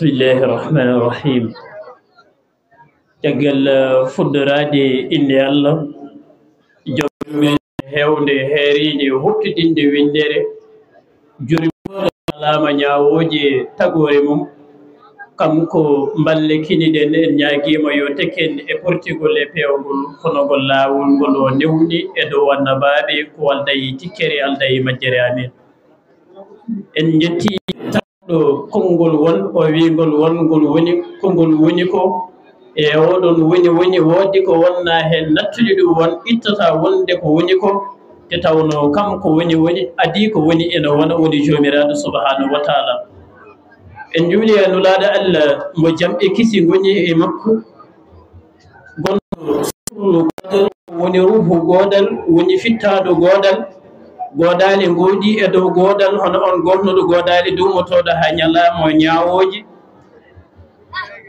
Bismillahirrahmanirrahim. Caggal fuddoraade inde Allah joom men heewde heeride huttidinde windere juri alama ñaawooje tagore mum kanko mballe kiniɗen en ñaagiima yo teken e portigol e pewgol kono ngol laawol ngol o newɗi e dow annabaaɓe ko aldayi tikkere aldayi majjere amin en jetti ɗo konngol won o wiingol wongol woni kongol woni ko e oɗon woni woodi ko wonna heen nattude ɗum won ittata wonde ko woni ko te tawno kam ko woni adi ko woni ene wona woni joomiraaɗo subhanahu wa taala en juuli e nulaaɗo Allah mo jamɓe kisi ngoni e makko gonɗo woni ruhu goodal woni fittaado goodal goodaali ngoodi e dow goodal hono on gonnuɗo goodaali duumotoɗo haa ñalaamo ñaawooji.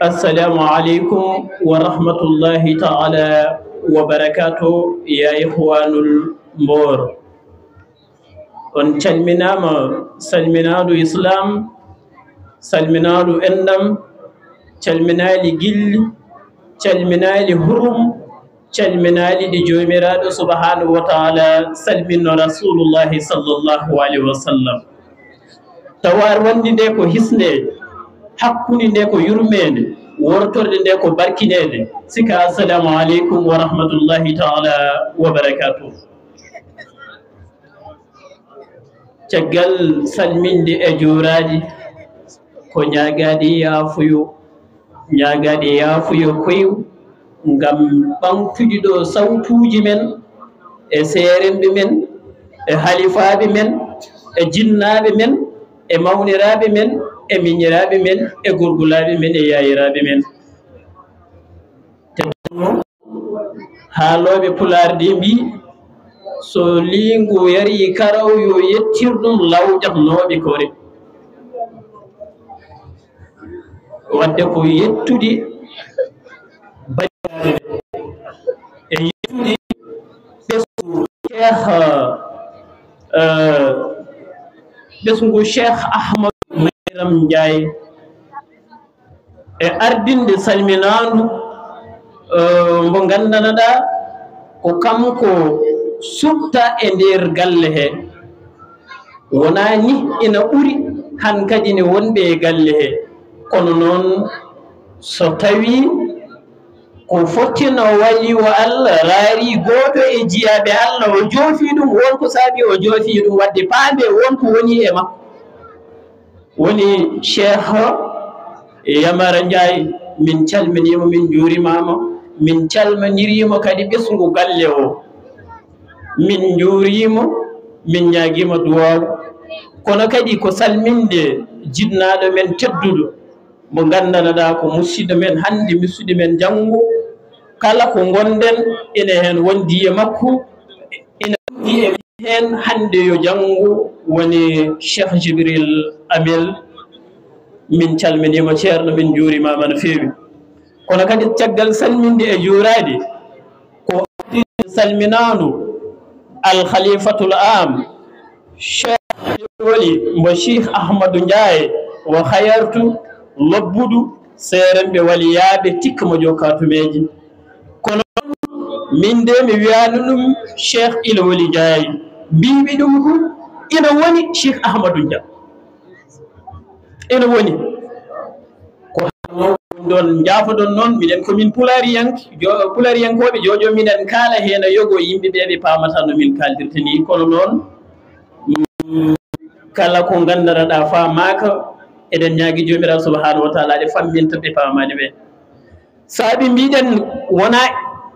Assalamu aleykum wa rahmatullahi taala wa barakatuh ya ihwanul Mbor. On calminaama salminaaɗo islam salminaaɗo enɗam calminaali gilli calminaali hurum calminaali ɗi joomiraaɗo subhanahu wa taala salminno rasulullahi sallllahu alayhi wa sallam tawar wonde nde ko hisnde hakkunde nde ko yurmede wortorde nde ko barkinede sika assalamu aleykum wa rahmatullahi taala wa barakatuh. Caggal salminde e juuraji ko ñaagaɗi yaafuyo koyu ngam ɓamtude ɗo sawtuji men e seeremɓe men e halifaɓe men e jinnaɓe men e mawniraɓe men e miñiraɓe men e gurgulaɓe men e yayiraɓe men haaloɓe pularde mbi so lingu yari karaw yo yettir ɗum lawƴatnoɓe kore wadde ko yettude e yettude ɓesngu cheikh ahmadou mayram ndiaye e ardinde salminandu mo gandanaɗa ko kanko subta e nder galle he wona ni ina ɓuri han kadi ne wonɓe e galle he kono noon so tawi ko fottino wali wo Allah raari goto e jiyaɓe Allah o joofi ɗum wonko saabi o joofi ɗum wadde paambe wonko woni e makko woni cheikh Yamara Ndiaye min calminimo min juurimama min calminirimo kadi ɓesngu galle o min juurimo min ñaaguima duwaw kono kadi ko salminde jinnaɗo men tedduɗo mo gandanaɗa ko musidɗo men hande musidɗo men janggo kala ko gonden ene hen wondi e makko ene wondi e hen hande yo janggo woni cheikh Jibril Amel min calminima ceerno min juurimama no feewi kono kadi caggal salminde e juurade ko salminandu al khalifatul am cheikh woli mbo cheikh Ahmadou Ndiaye wo hayartu lobbudu seeremɓe waliyaɓe tikka mo jokatumeji kono min de mi wiyano ɗum cheikh Ilwoli Ndiaye mbiɓe ɗum ko ina woni cheikh Ahmadou Dia ina woni ko ɗon jaafoɗon noon minen komin pulariyankoɓe jojo minen kaala hen yogo yimɓeɓe ɓe pamata no min kaldirta ni kono noon kala ko gandanaɗa famaka eɗen ñaagui jomiraɗo subhanahu wa taala ɗe famminta ɓe pamani ɓe saabi mbiɗen wona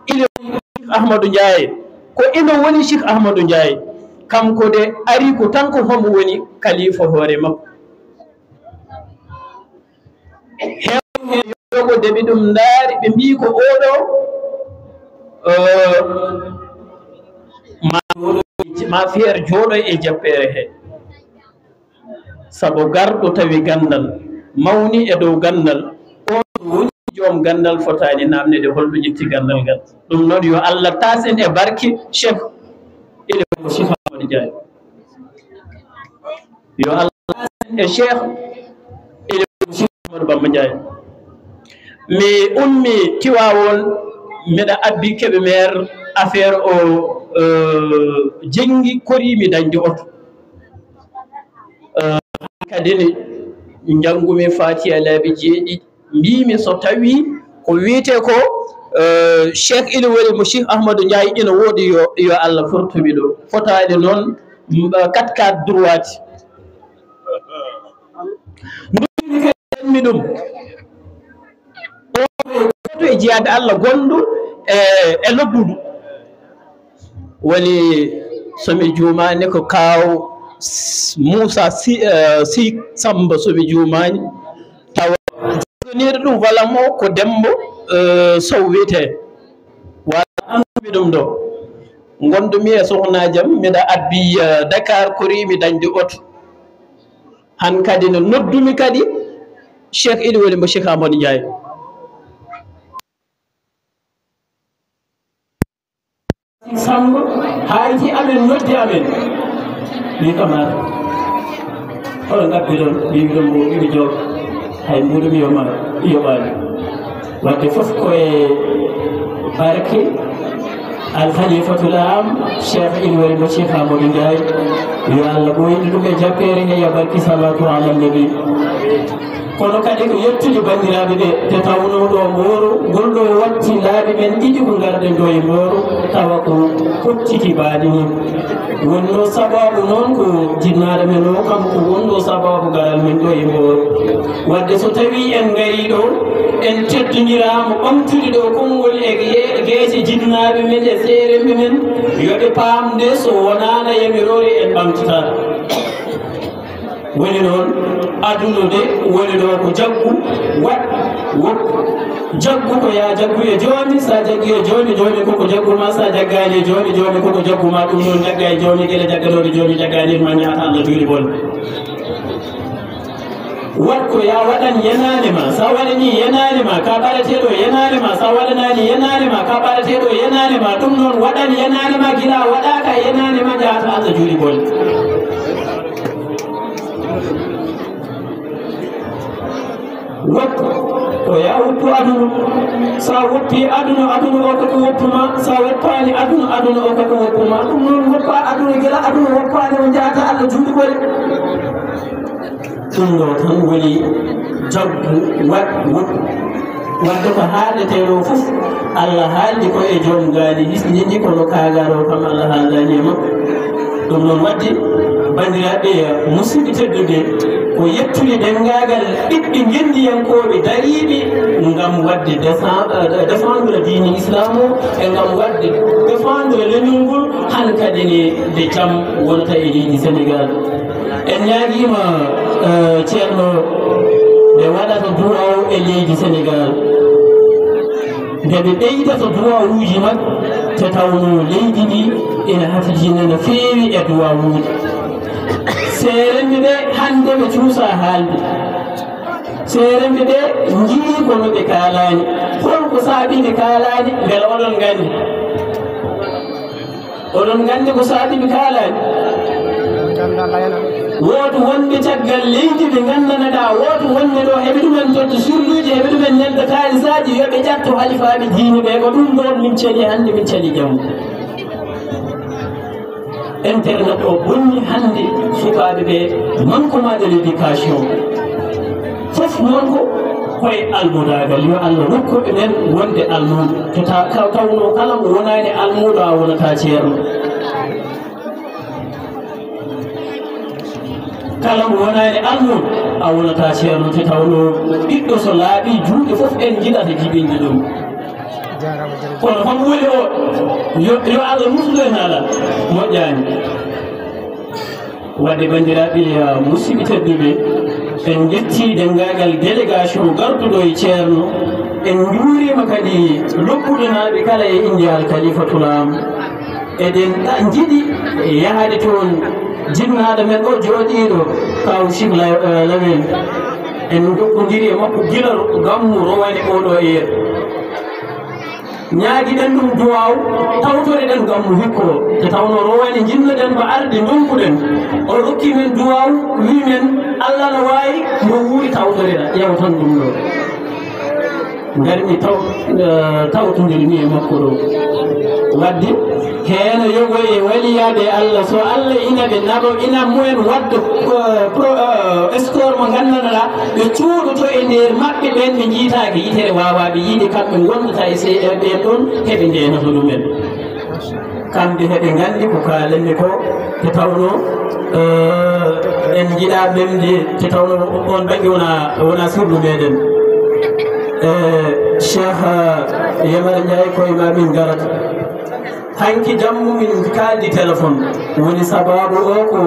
ina cheikh Ahmadou Ndiaye ko ina woni cheikh Ahmadou Ndiaye kanko de ari ko tan ko homo woni kalifa hoore makko hewɓe yogo deɓe ɗum ndaari ɓe mbi ko oɗo ma feere jooɗo e jappere he sabu garɗo tawi gandal mawni e dow gandal on woni joom gandal fotani namnede holɗo ƴetti gandal ngal ɗum noon yo Allah tasen e barke cheikh Cheikh Ahmadou Ndiaye yo Allah tasen e cheikh Amadou Bamba Ndiaye mi ummi Tiwawon mbiɗa abbi Kébémer affaire o jengi korimi dañde oto kadine janngumi Fatiha laabi 7 mbimi so tawi ko wiyete ko Cheikh Ilimweli mo Cheikh Ahmadou Ndiaye ina woodi yo Allah fortumi ɗo fotade noon 4 droit mi ɗum oto e jeyade Allah gonɗo e lobbudu woni somi juumani ko kaw Moussa si Samba somi juumani tawa jogoniɗo ɗum walamo ko Dembo Sow wiyete wala andumi ɗum ɗo gondumi e sohnajam mbiɗa abbi Dakar korimi dañde oto han kadi no noddumi kadi Cheikh Ilimweli mo Cheikh Amadou Ndiaye Samba hayti amen noddi amen mi kamata hono ngabbi ɗon mbimi ɗon mo imi joog hay mbuɗumi yoɓani wadde fof koye barke alkhalifatul am Cheikh Ilimweli mo Cheikh Amadou Ndiaye yo Allah ɓoyni ɗum e jabbere he ya barki salatu ala nabi kono kadi ko yettude bandiraɓe ɓe te tawno ɗo Mboro gonɗo watti laaɓi men ɗiɗi ko garɗen ɗo e Mboro tawa ko kocciti baɗi ni wonno sababu noon ko jinnaɗo men o kam ko wonɗo sababu garal men ɗo e Mboro wadde so tawi en gari ɗo en teddinirama ɓamtude ɗo konngol e gueese jinnaɓe men e seeremɓe men yoɓe paamde so wonana yamirore en ɓamtata woni noon aduna de woni ɗo ko jaggu jaggu ko ya jaggu e joni sa jaggi e joni joni koko jagguma sa jaggani e joni joni koko jagguma ɗum noon jagga e joni gueɗe jagganode joni jaggani ma ñaata Allah juuli bol wat ko ya waɗan yananema sa waɗani yananema ka ɓaɗateɗo yananema sa waɗanani yananema ka ɓaɗateɗo yananema ɗum noon waɗan yananema gila waɗaka yananema ñaata Allah juuli bol woppu ko ya woppu aduna sa woppi aduna o koko woppuma sa woppani aduna o koko woppuma ɗum noon woppa aduna gila aduna woppani o jaata Allah juuɗi gole ɗum ɗo tan woni jaggu wadde ko haaldeteɗo fof Allah haaldi ko e joom gaali hisnidi kono kagaro kam Allah haaldani e makko ɗum noon wadde bandiraɓe musidɓe teddude ko yettude dengagal ɓiɓɓe gendiyankoɓe dariɓe ngam wadde défendre diine islam o e ngam wadde défendre leñol ngol han kadi nde jaam wonata e leydi Sénégal en ñaaguima ceerno ɓe waɗata duwaw e leydi Sénégal nde ɓe ɓeydata duwawuji mabɓe te tawno leydi ndi ina hatijine no feewi e duwawuji seeremɓe ɓe hande ɓe cuusa haalde seeremɓe ɓe jii kono ɓe kaalani holko saabi ɓe kaalani beela oɗon gandi ko saabi ɓe kaalani woto wonɓe caggal leydi ɓe gandanaɗa woto wonɓe ɗo heɓe ɗumen totta surluji heɓe ɗumen nelda kalisaji yoɓe ƴatto halifaɓe diine ɓe ko ɗum ɗon min cali hande min cali jamma internet o bonni hande sukaɓe ɓe manquement de l'éducation fof noon ko koye almudagal yo Allah rokkuɓe men wonde almudo to tawno kala mo wonani almudo a wonata ceerno kala mo wonani almudo a wonata ceerno te tawno ɓiɗɗo so laaɓi juuɗe fof en jiɗata jiɓinde ɗum kono kam woni o yo Allah muslu en ala moƴƴani wadde bandiraɓe musidɓe tedduɓe en jetti dengagal délégation garduɗo e ceerno en juurima kadi loppuɗonaɓe kala e inde alkhalifatul am eɗen jiiɗi yahade toon jinnaɗo men ɗo jooɗiɗo kaw Cheikh Lamin en jokkodiri e makko gila gammu rowani oɗo yeeɗo ñaagiɗen ɗum duwaw tawtoreɗen gam mo hikko te tawno rowani jinnoɗen ko arde donkuɗen o rokki men duwaw wimen Allah no wawi mo wuuri tawtoreɗa ƴeew tan ɗum ɗo garmi tawtodirmi e makko ɗo wadde heno yogo e waliyaɓe Allah so Allah ina ɓe naɓo ina mumen wadde score mo gandanɗa ɓe cuuɗoto e nder maɓɓe ɓen ɓe jiitaki yitere wawaɓe yiide kamɓe gondata e ɓen ɗon heɓe ndenoto ɗumen kamɓe heɓe gandi ko kalenmi ko te tawno en jiiɗa ɓemde te tawno on ɓaŋi wona surɗu meɗen cheikh Yamara Ndiaye koye ma min garata hanki jammu min kaldi téléphone woni sababu o ko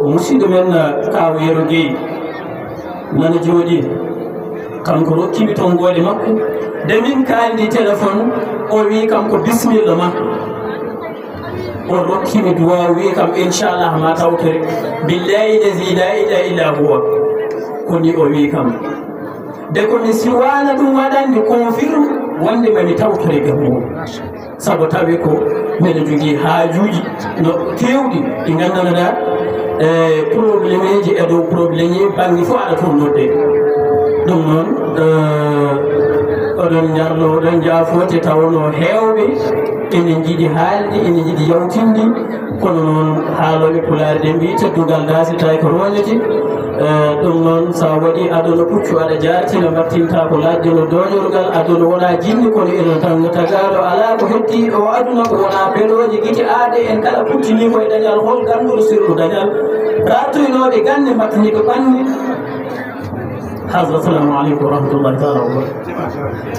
musidɗo men kaw Yero Gueye nana jooɗi kanko rokkimi tonggode makko de min kaldi téléphone o wi kam ko bisimilla ma o rokkimi duwa wi kam inchallah ma tawtore billahi lazi la ilaha illa huwa koni o wi kam de ko mi siwana ɗum waɗandi confirme wonde mami tawtore gammo sabu tawi ko mbeɗa jogui haajuji no kewɗi ɗi gandanɗa probléme ji e dow probléme ji banggue fof aɗa toon nodde ɗum noon oɗon jarno oɗon jaafote tawno hewɓe ene jiiɗi haalde ene jiiɗi yawtinde kono noon haaloɓe pulaar ɗe mbi teddugal daasi tawi ko roñete ɗum noon sa waɗi aduna puccu aɗa jartina mbattinta ko ladde no doñorgal aduna wona jinni kono ene tan tagaɗo ala ko heddi o aduna ko wona beɗoji guite aade en kala puccini koye dañal hol ganduɗo sirɗu dañal ratoynoɓe gande mbattini ko ɓanni. Assalamu aleykum wa rahmatullahi taala wa barakatuh.